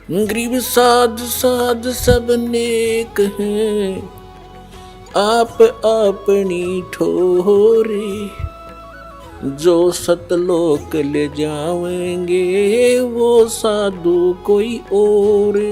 गरीब साध साध सब नेक हैं, आप अपनी ठोरे, जो सतलोक ले जाएंगे वो साधु कोई और।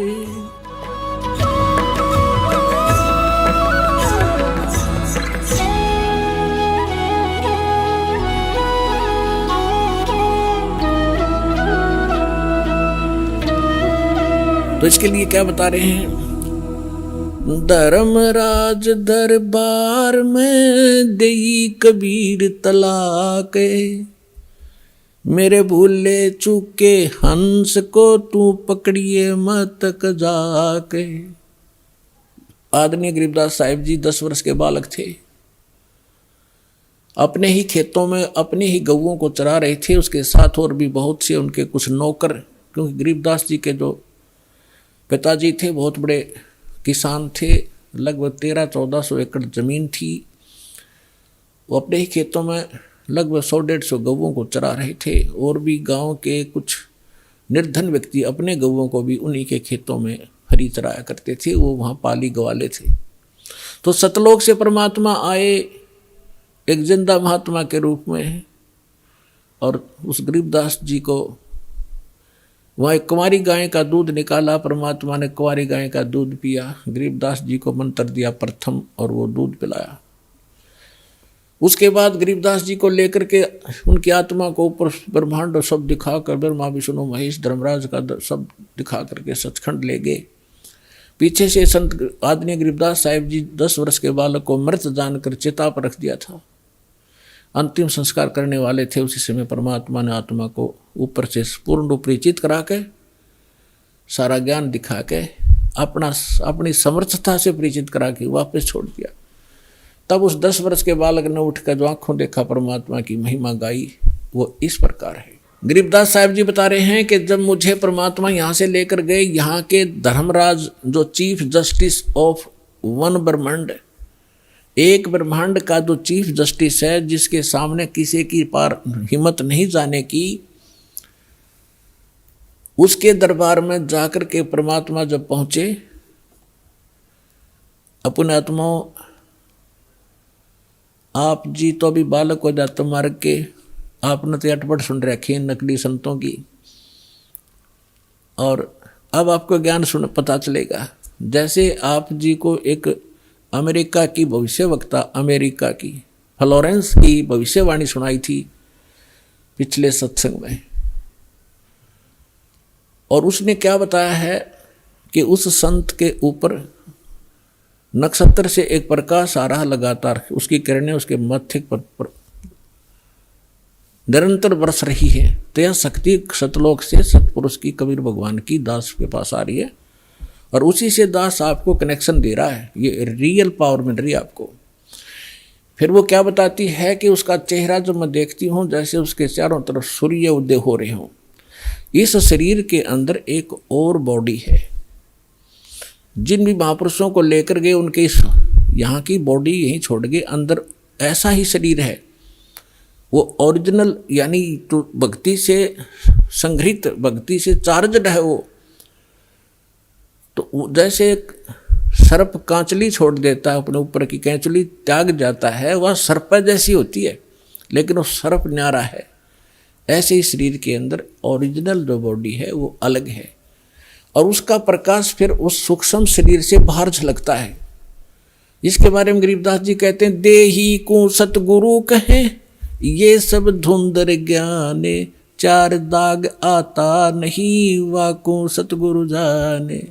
तो इसके लिए क्या बता रहे हैं? धर्मराज दरबार में देई कबीर तलाक, मेरे भूले चूके हंस को तू पकड़िए मत जाके। आदरणीय गरीबदास साहिब जी 10 वर्ष के बालक थे, अपने ही खेतों में अपने ही गऊओं को चरा रहे थे, उसके साथ और भी बहुत से उनके कुछ नौकर, क्योंकि गरीबदास जी के जो पिताजी थे बहुत बड़े किसान थे, लगभग 1300-1400 एकड़ ज़मीन थी। वो अपने ही खेतों में लगभग 100-150 गऊओं को चरा रहे थे, और भी गांव के कुछ निर्धन व्यक्ति अपने गऊओं को भी उन्हीं के खेतों में हरी चराया करते थे, वो वहाँ पाली गवाले थे। तो सतलोक से परमात्मा आए एक जिंदा महात्मा के रूप में, और उस गरीबदास जी को वहाँ एक कुंवारी गाय का दूध निकाला, परमात्मा ने कुंवारी गाय का दूध पिया, गरीबदास जी को मंत्र दिया प्रथम और वो दूध पिलाया। उसके बाद गरीबदास जी को लेकर के उनकी आत्मा को ऊपर ब्रह्मांड सब दिखाकर, ब्रह्मा विष्णु महेश धर्मराज का सब दिखा करके सचखंड ले गए। पीछे से संत आदरणीय गरीबदास साहिब जी 10 वर्ष के बालक को मृत जानकर चिता पर रख दिया था, अंतिम संस्कार करने वाले थे। उसी समय परमात्मा ने आत्मा को ऊपर से पूर्ण रूप परिचित करा के, सारा ज्ञान दिखा के, अपनी समर्थता से परिचित करा के वापस छोड़ दिया। तब उस 10 वर्ष के बालक ने उठकर जो आंखों देखा परमात्मा की महिमा गाई, वो इस प्रकार है। गरीबदास साहिब जी बता रहे हैं कि जब मुझे परमात्मा यहाँ से लेकर गए, यहाँ के धर्मराज जो चीफ जस्टिस ऑफ वन ब्रह्मांड, एक ब्रह्मांड का जो चीफ जस्टिस है, जिसके सामने किसी की पार हिम्मत नहीं जाने की, उसके दरबार में जाकर के परमात्मा जब पहुंचे, अपने आत्माओं आप जी तो अभी बालक हो जाते मार्ग के, आपने तो अटपट सुन रखी है नकली संतों की, और अब आपको ज्ञान सुन पता चलेगा। जैसे आप जी को एक अमेरिका की भविष्यवक्ता, अमेरिका की फ्लोरेंस की भविष्यवाणी सुनाई थी पिछले सत्संग में, और उसने क्या बताया है कि उस संत के ऊपर नक्षत्र से एक प्रकाश आ रहा लगातार, उसकी किरणें उसके मत्थे पर निरंतर बरस रही है। तो यह शक्ति सतलोक से सतपुरुष की, कबीर भगवान की दास के पास आ रही है, और उसी से दास आपको कनेक्शन दे रहा है, ये रियल पावर मिल रही है आपको। फिर वो क्या बताती है कि उसका चेहरा जो मैं देखती हूँ जैसे उसके चारों तरफ सूर्य उदय हो रहे हों। इस शरीर के अंदर एक और बॉडी है। जिन भी महापुरुषों को लेकर गए उनके इस यहाँ की बॉडी यहीं छोड़ गए, अंदर ऐसा ही शरीर है, वो ओरिजिनल यानी तो भक्ति से संग्रहित, भक्ति से चार्जड है वो। तो जैसे एक सर्प कांचली छोड़ देता है, अपने ऊपर की कैंचली त्याग जाता है, वह सर्प जैसी होती है, लेकिन वो सर्प न्यारा है। ऐसे ही शरीर के अंदर ओरिजिनल जो बॉडी है वो अलग है, और उसका प्रकाश फिर उस सूक्ष्म शरीर से बाहर झलकता है। इसके बारे में गरीबदास जी कहते हैं, देही को सतगुरु कहे ये सब धुंधर ज्ञाने, 4 दाग आता नहीं वाको सतगुरु जाने।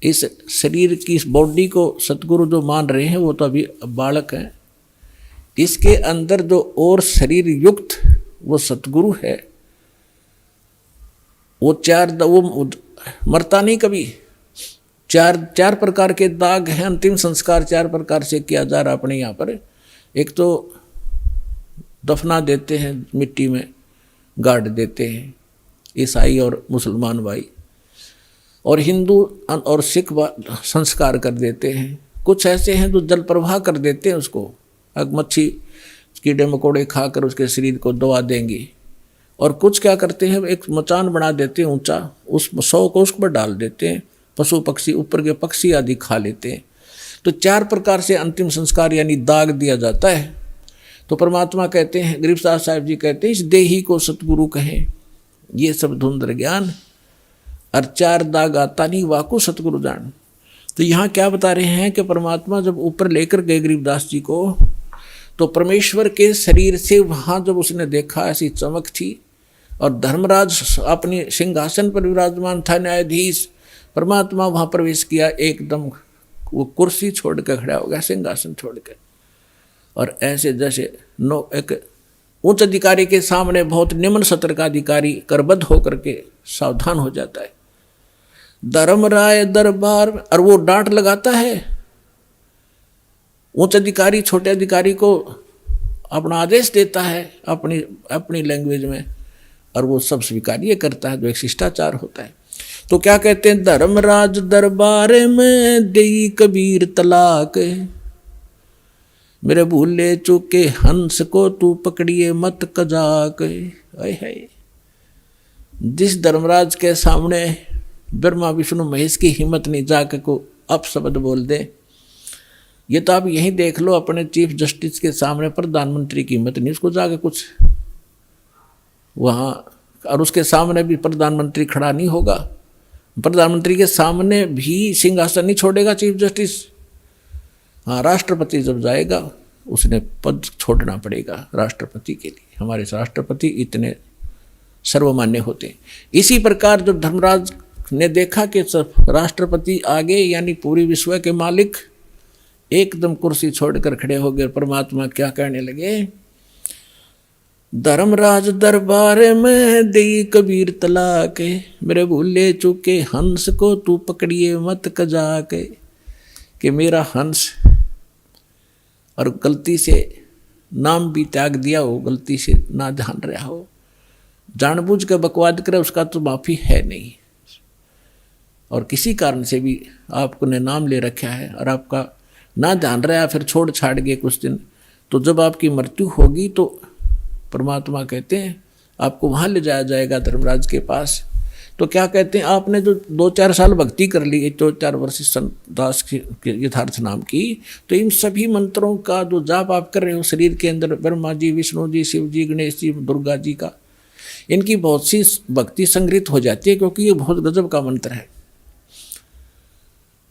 इस शरीर की, इस बॉडी को सतगुरु जो मान रहे हैं वो तो अभी बालक हैं, इसके अंदर जो और शरीर युक्त वो सतगुरु है। वो वो मरता नहीं कभी। 4 प्रकार के दाग हैं, अंतिम संस्कार 4 प्रकार से किया जा रहा अपने यहाँ पर। एक तो दफना देते हैं, मिट्टी में गाड़ देते हैं ईसाई और मुसलमान भाई, और हिंदू और सिख संस्कार कर देते हैं। कुछ ऐसे हैं जो जल प्रवाह कर देते हैं उसको, मच्छी कीड़े मकोड़े खाकर उसके शरीर को दबा देंगे, और कुछ क्या करते हैं, एक मचान बना देते हैं ऊंचा, उस 100 को उस पर डाल देते हैं, पशु पक्षी ऊपर के पक्षी आदि खा लेते हैं। तो 4 प्रकार से अंतिम संस्कार यानी दाग दिया जाता है। तो परमात्मा कहते हैं, गरीबदास साहिब जी कहते हैं, इस देही को सतगुरु कहें, ये सब धुंधर ज्ञान, और 4 दाग आता नहीं वाको सतगुरु जान। तो यहाँ क्या बता रहे हैं कि परमात्मा जब ऊपर लेकर गए गरीबदास जी को, तो परमेश्वर के शरीर से वहाँ जब उसने देखा ऐसी चमक थी, और धर्मराज अपने सिंहासन पर विराजमान था, न्यायाधीश, परमात्मा वहाँ प्रवेश किया, एकदम वो कुर्सी छोड़ कर खड़ा हो गया, सिंहासन छोड़ कर, और ऐसे जैसे एक उच्च अधिकारी के सामने बहुत निम्न सत्र का अधिकारी करबद्ध होकर के सावधान हो जाता है। धर्मराय दरबार, और वो डांट लगाता है उच्च अधिकारी छोटे अधिकारी को, अपना आदेश देता है अपनी लैंग्वेज में, और वो सब स्वीकार्य करता है, जो एक शिष्टाचार होता है। तो क्या कहते हैं, धर्मराज दरबार में देई कबीर तलाक, मेरे भूले चूके हंस को तू पकड़िए मत कजाक। है जिस धर्मराज के सामने ब्रह्मा विष्णु महेश की हिम्मत नहीं जाके को अपशब्द बोल दे, ये तो आप यहीं देख लो, अपने चीफ जस्टिस के सामने प्रधानमंत्री की हिम्मत नहीं उसको जाके कुछ वहाँ, और उसके सामने भी प्रधानमंत्री खड़ा नहीं होगा, प्रधानमंत्री के सामने भी सिंहासन नहीं छोड़ेगा चीफ जस्टिस। हाँ, राष्ट्रपति जब जाएगा उसने पद छोड़ना पड़ेगा राष्ट्रपति के लिए, हमारे राष्ट्रपति इतने सर्वमान्य होते हैं। इसी प्रकार जब धर्मराज ने देखा कि राष्ट्रपति आगे यानी पूरी विश्व के मालिक एकदम कुर्सी छोड़कर खड़े हो गए, परमात्मा क्या कहने लगे, धर्मराज दरबार में देई कबीर तलाक, मेरे भूले चूके हंस को तू पकड़िए मत कजाक, कि मेरा हंस, और गलती से नाम भी त्याग दिया हो, गलती से ना ध्यान रहा हो, जानबूझ कर बकवाद करे, उसका तो माफ़ी है नहीं, और किसी कारण से भी आपको ने नाम ले रखा है और आपका ना ध्यान रहा, फिर छोड़ छाड़ गए कुछ दिन, तो जब आपकी मृत्यु होगी तो परमात्मा कहते हैं आपको वहाँ ले जाया जाएगा धर्मराज के पास। तो क्या कहते हैं, आपने जो 2-4 साल भक्ति कर ली, 2-4 वर्ष संत दास के यथार्थ नाम की, तो इन सभी मंत्रों का जो जाप आप कर रहे हो शरीर के अंदर, ब्रह्मा जी, विष्णु जी, शिव जी, गणेश जी, दुर्गा जी का, इनकी बहुत सी भक्ति संग्रहित हो जाती है, क्योंकि ये बहुत गजब का मंत्र है।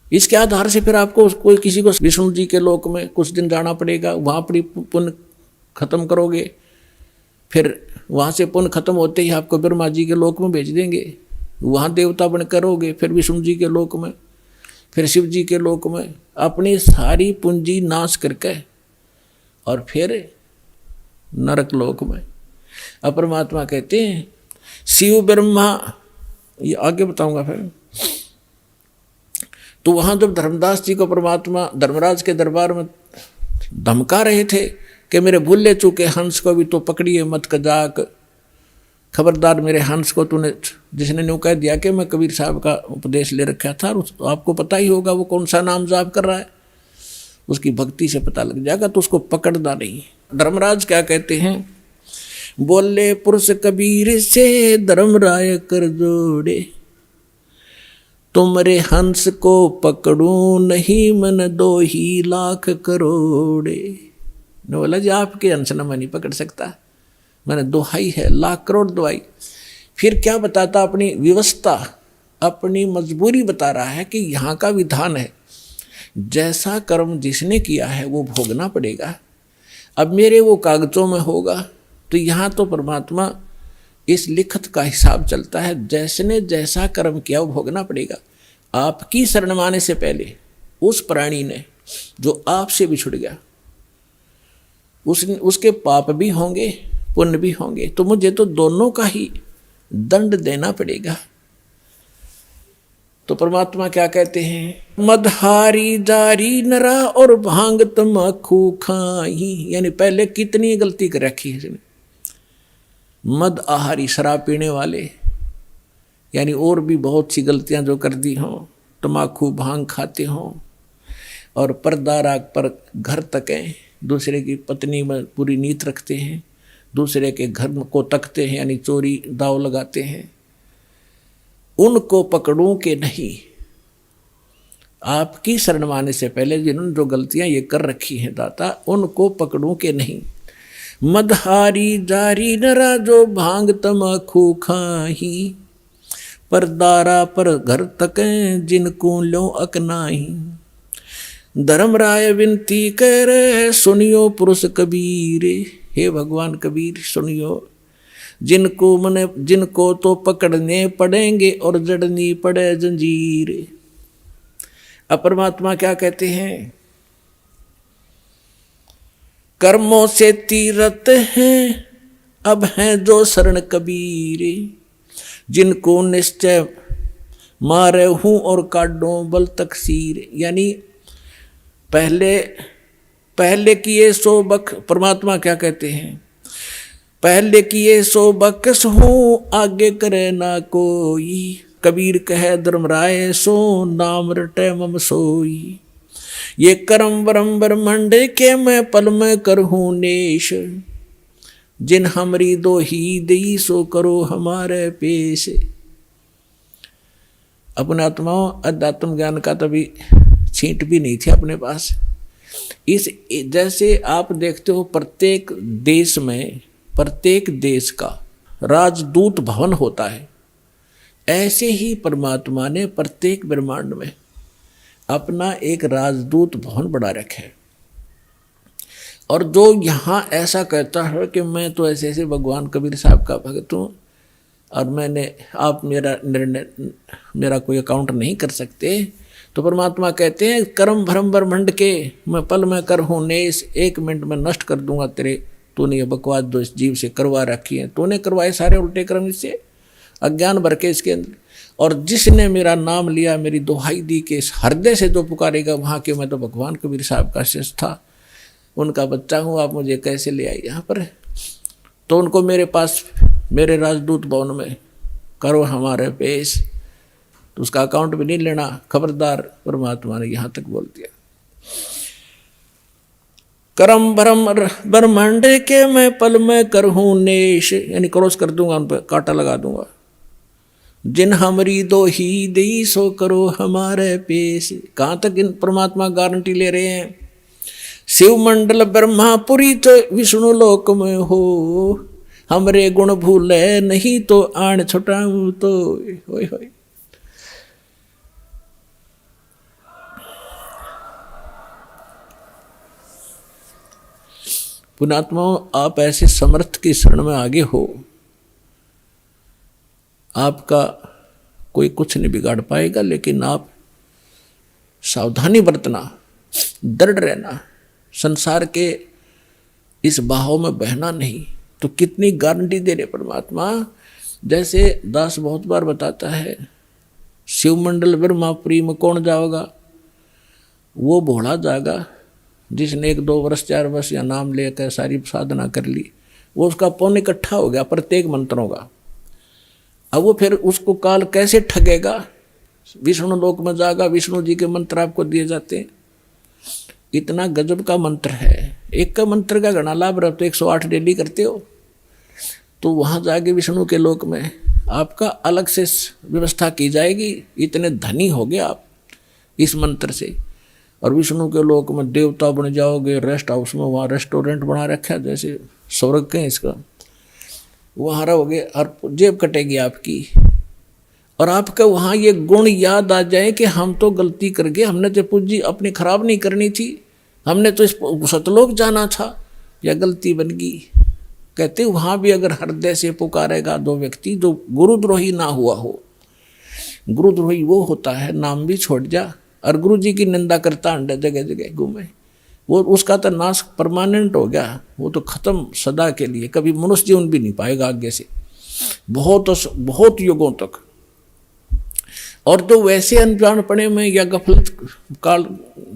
इसके आधार से फिर आपको कोई किसी को विष्णु जी के लोक में कुछ दिन जाना पड़ेगा, वहाँ पर पुण्य खत्म करोगे, फिर वहाँ से पुण्य खत्म होते ही आपको ब्रह्मा जी के लोक में भेज देंगे, वहाँ देवता बन करोगे, फिर विष्णु जी के लोक में, फिर शिव जी के लोक में, अपनी सारी पूंजी नाश करके, और फिर नरक लोक में। अब परमात्मा कहते हैं शिव ब्रह्मा, ये आगे बताऊंगा फिर। तो वहाँ जब धर्मदास जी को परमात्मा धर्मराज के दरबार में धमका रहे थे कि मेरे भूले चूके हंस को भी तो पकड़िए मत कजाक, खबरदार मेरे हंस को तूने, जिसने न्यू कह दिया कि मैं कबीर साहब का उपदेश ले रखा था, और आपको पता ही होगा वो कौन सा नाम जाप कर रहा है, उसकी भक्ति से पता लग जाएगा, तो उसको पकड़ना नहीं। धर्मराज क्या कहते हैं, बोले पुरुष कबीर से धर्मराय कर जोड़े, तुमरे हंस को पकड़ूं नहीं मन 2 ही लाख करोड़े। ने बोला जी आपके हंस न मैं नहीं पकड़ सकता, मैंने दोहाई है, लाख करोड़ दोहाई। फिर क्या बताता, अपनी व्यवस्था, अपनी मजबूरी बता रहा है कि यहाँ का विधान है, जैसा कर्म जिसने किया है वो भोगना पड़ेगा। अब मेरे वो कागजों में होगा, तो यहाँ तो परमात्मा इस लिखत का हिसाब चलता है, जैसने जैसा कर्म किया वो भोगना पड़ेगा। आपकी शरण माने से पहले उस प्राणी ने जो आपसे बिछुड़ गया, उसके पाप भी होंगे पुण्य भी होंगे, तो मुझे तो दोनों का ही दंड देना पड़ेगा। तो परमात्मा क्या कहते हैं, मदहारी जारी नरा और भांग तमाकू खाई, यानी पहले कितनी गलती कर रखी है इसने। मद आहारी शराब पीने वाले, यानी और भी बहुत सी गलतियां जो कर दी हों, तमाकू भांग खाते हों, और पर्दा राग पर घर तकें, दूसरे की पत्नी में पूरी नीयत रखते हैं, दूसरे के घर को तकते हैं, यानी चोरी दाव लगाते हैं, उनको पकड़ूं कि नहीं। आपकी शरण माने से पहले जिन्होंने जो गलतियां ये कर रखी हैं दाता, उनको पकड़ूं कि नहीं। मदहारी जारी नरा जो भांग तमाखू खाही, पर दारा पर घर तकें जिनको लो अकनाही। धर्मराय विनती करे सुनियो पुरुष कबीर, हे भगवान कबीर सुनियो, जिनको तो पकड़ने पड़ेंगे और जड़नी पड़े जंजीर। अब परमात्मा क्या कहते हैं, कर्मों से तीरथ हैं अब हैं जो शरण कबीर, जिनको निश्चय मारे हूं और काटो बल तकसीर। यानी पहले किए सो बख, परमात्मा क्या कहते हैं, पहले किए सो बख्श हूँ आगे करे ना कोई। कबीर कहे धर्मराय सो नाम रटे मम सोई। ये करम बरम ब्रह्मंड के मैं पल में करहूँ नेश, जिन हमरी दो ही दई सो करो हमारे पेश। अपने आत्माओं अध्यात्म ज्ञान का तभी छींट भी नहीं थी अपने पास। इस जैसे आप देखते हो प्रत्येक देश में, प्रत्येक देश का राजदूत भवन होता है, ऐसे ही परमात्मा ने प्रत्येक ब्रह्मांड में अपना एक राजदूत भवन बना रखा है। और जो यहाँ ऐसा कहता है कि मैं तो ऐसे ऐसे भगवान कबीर साहब का भक्त हूँ और आप मेरा निर्णय, मेरा कोई अकाउंट नहीं कर सकते, तो परमात्मा कहते हैं कर्म भरम ब्रह्मंड के मैं पल में कर हूँ नेस, 1 मिनट में नष्ट कर दूंगा तेरे, तूने ये बकवास जो इस जीव से करवा रखी है, तूने करवाए सारे उल्टे कर्म इससे, अज्ञान भर के इसके अंदर। और जिसने मेरा नाम लिया, मेरी दुहाई दी के इस हृदय से जो पुकारेगा वहाँ के, मैं तो भगवान कबीर साहब का शिष्य था, उनका बच्चा हूँ, आप मुझे कैसे ले आए यहाँ पर। तो उनको मेरे पास, मेरे राजदूत भवन में करो हमारे पेश, तो उसका अकाउंट भी नहीं लेना, खबरदार। परमात्मा ने यहाँ तक बोल दिया। करम भरम ब्रह्मांड के मैं पल में करहूँ नेश, यानी क्रॉस कर दूंगा, उन पर कांटा लगा दूंगा। जिन हमरी दो ही दई सो करो हमारे पेश। कहाँ तक इन परमात्मा गारंटी ले रहे हैं, शिव मंडल ब्रह्मापुरी तो विष्णु लोक में हो, हमरे गुण भूले नहीं तो आण छुटाऊं तो। होय होय। पुणात्माओं, आप ऐसे समर्थ की शरण में आगे हो, आपका कोई कुछ नहीं बिगाड़ पाएगा, लेकिन आप सावधानी बरतना, दृढ़ रहना, संसार के इस बहाव में बहना नहीं। तो कितनी गारंटी दे रहे परमात्मा। जैसे दास बहुत बार बताता है, शिव मंडल ब्रह्मापुरी में कौन जाओगा, वो भोला जाएगा जिसने 1-2 वर्ष 4 वर्ष या नाम लेकर सारी साधना कर ली, वो उसका पुण्य इकट्ठा हो गया प्रत्येक मंत्रों का। अब वो फिर उसको काल कैसे ठगेगा, विष्णु लोक में जाएगा, विष्णु जी के मंत्र आपको दिए जाते हैं। इतना गजब का मंत्र है, एक का मंत्र का घना लाभ रहा, तो 108 डेली करते हो, तो वहाँ जाके विष्णु के लोक में आपका अलग से व्यवस्था की जाएगी। इतने धनी हो गए आप इस मंत्र से। और विष्णु के लोक में देवता बन जाओगे, रेस्ट हाउस में, वहाँ रेस्टोरेंट बना रखा है जैसे स्वर्ग के इसका, वहाँ रहोगे और जेब कटेगी आपकी। और आपका वहाँ ये गुण याद आ जाए कि हम तो गलती कर गए, हमने तो पूंजी अपनी खराब नहीं करनी थी, हमने तो इस सतलोक जाना था, या गलती बन गई। कहते वहाँ भी अगर हृदय से पुकारेगा दो व्यक्ति, जो गुरुद्रोही ना हुआ हो, गुरुद्रोही वो होता है नाम भी छोड़ जा और गुरु जी की निंदा करता अंडे जगह जगह घूमे, वो उसका तो नाश परमानेंट हो गया, वो तो खत्म सदा के लिए, कभी मनुष्य जीवन भी नहीं पाएगा आगे से, बहुत युगों तक। और तो वैसे अनजानपने में या गफलत काल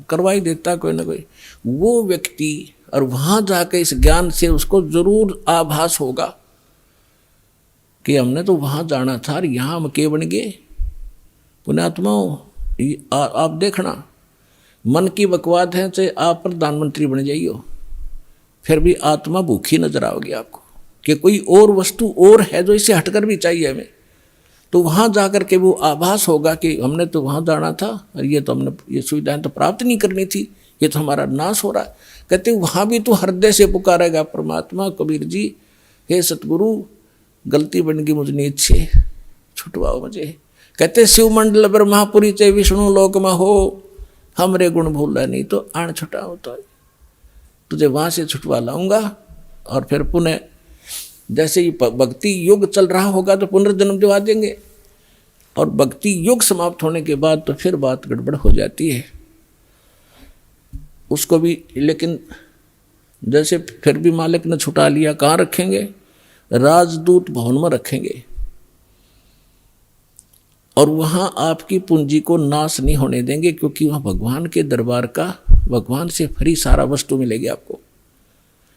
करवाई देता कोई ना कोई वो व्यक्ति, और वहां जाकर इस ज्ञान से उसको जरूर आभास होगा कि हमने तो वहां जाना था और यहाँ हम के बन गए। पुण्यात्माओं, आप देखना, मन की बकवाद है, चाहे आप प्रधानमंत्री बन जाइयो, फिर भी आत्मा भूखी नजर आओगी आपको। कि कोई और वस्तु और है जो इसे हटकर भी चाहिए हमें, तो वहाँ जाकर के वो आभास होगा कि हमने तो वहाँ जाना था और ये तो हमने ये सुविधाएं तो प्राप्त नहीं करनी थी, ये तो हमारा नाश हो रहा है। कहते वहाँ भी तो हृदय से पुकारेगा परमात्मा, कबीर जी हे सतगुरु गलती बन गई मुझ नीचे, छुटवाओ मुझे। कहते शिव मंडल ब्रह्मापुरी चे विष्णु लोक में हो, हमरे गुण भूला नहीं तो आण छुटाओ, तो तुझे वहाँ से छुटवा लाऊंगा। और फिर पुनः जैसे ही भक्ति युग चल रहा होगा तो पुनर्जन्म दिवा देंगे, और भक्ति युग समाप्त होने के बाद तो फिर बात गड़बड़ हो जाती है उसको भी। लेकिन जैसे फिर भी मालिक ने छुटा लिया, कहाँ रखेंगे? राजदूत भवन में रखेंगे, और वहाँ आपकी पूंजी को नाश नहीं होने देंगे, क्योंकि वहाँ भगवान के दरबार का, भगवान से फ्री सारा वस्तु मिलेगी आपको।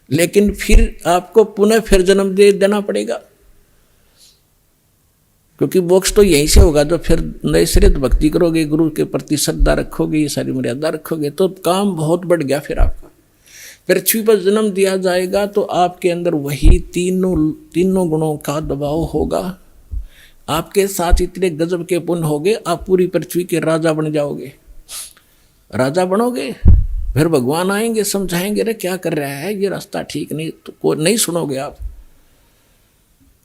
लेकिन फिर आपको पुनः फिर जन्म दे देना पड़ेगा, क्योंकि मोक्ष तो यहीं से होगा। तो फिर नए सिरे भक्ति करोगे, गुरु के प्रति श्रद्धा रखोगे, ये सारी मर्यादा रखोगे, तो काम बहुत बढ़ गया। फिर आपका पृथ्वी पर जन्म दिया जाएगा तो आपके अंदर वही तीनों गुणों का दबाव होगा। आपके साथ इतने गजब के पुण्य होंगे, आप पूरी पृथ्वी के राजा बन जाओगे, राजा बनोगे। फिर भगवान आएंगे, समझाएंगे, रे क्या कर रहा है, ये रास्ता ठीक नहीं, तो नहीं सुनोगे आप।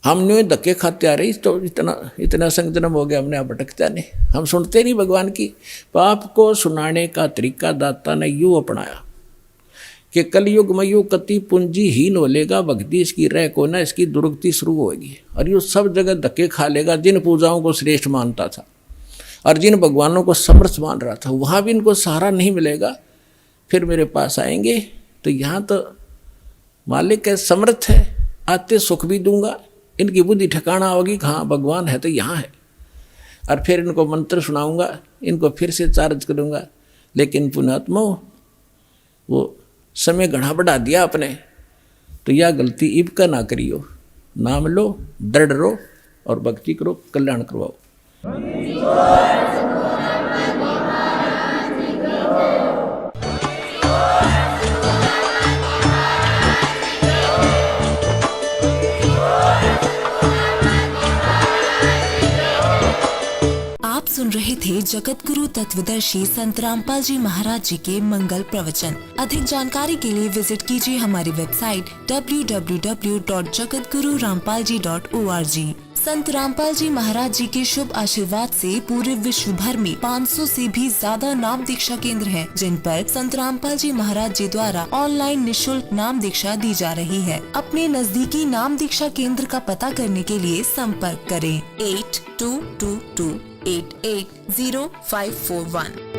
हमने धक्के खाते आ रही, तो इतना संजनम हो गया, हमने आप भटकता नहीं, हम सुनते नहीं भगवान की। पाप को सुनाने का तरीका दाता ने यूँ अपनाया कि कलयुग में यूँ कति पूंजी हीन हो लेगा, भक्ति इसकी रह को ना, इसकी दुर्गति शुरू होगी, और यूँ सब जगह धक्के खा लेगा। जिन पूजाओं को श्रेष्ठ मानता था और जिन भगवानों को समर्थ मान रहा था, वहाँ भी इनको सहारा नहीं मिलेगा। फिर मेरे पास आएंगे तो यहाँ तो मालिक है, समर्थ है, आते सुख भी दूंगा, इनकी बुद्धि ठिकाना होगी, हाँ भगवान है तो यहाँ है, और फिर इनको मंत्र सुनाऊंगा, इनको फिर से चार्ज करूँगा। लेकिन पुण्यात्मा वो समय घना बढ़ा दिया आपने, तो यह गलती इब का ना करियो। नाम लो, दृढ़ रहो और भक्ति करो, कल्याण करवाओ। सुन रहे थे जगत गुरु तत्वदर्शी संत रामपाल जी महाराज जी के मंगल प्रवचन। अधिक जानकारी के लिए विजिट कीजिए हमारी वेबसाइट www.jagatgururampalji.org। संत रामपाल जी महाराज जी के शुभ आशीर्वाद से पूरे विश्व भर में 500 से भी ज्यादा नाम दीक्षा केंद्र हैं, जिन पर संत रामपाल जी महाराज जी द्वारा ऑनलाइन निशुल्क नाम दीक्षा दी जा रही है। अपने नजदीकी नाम दीक्षा केंद्र का पता करने के लिए संपर्क करें 8222880541।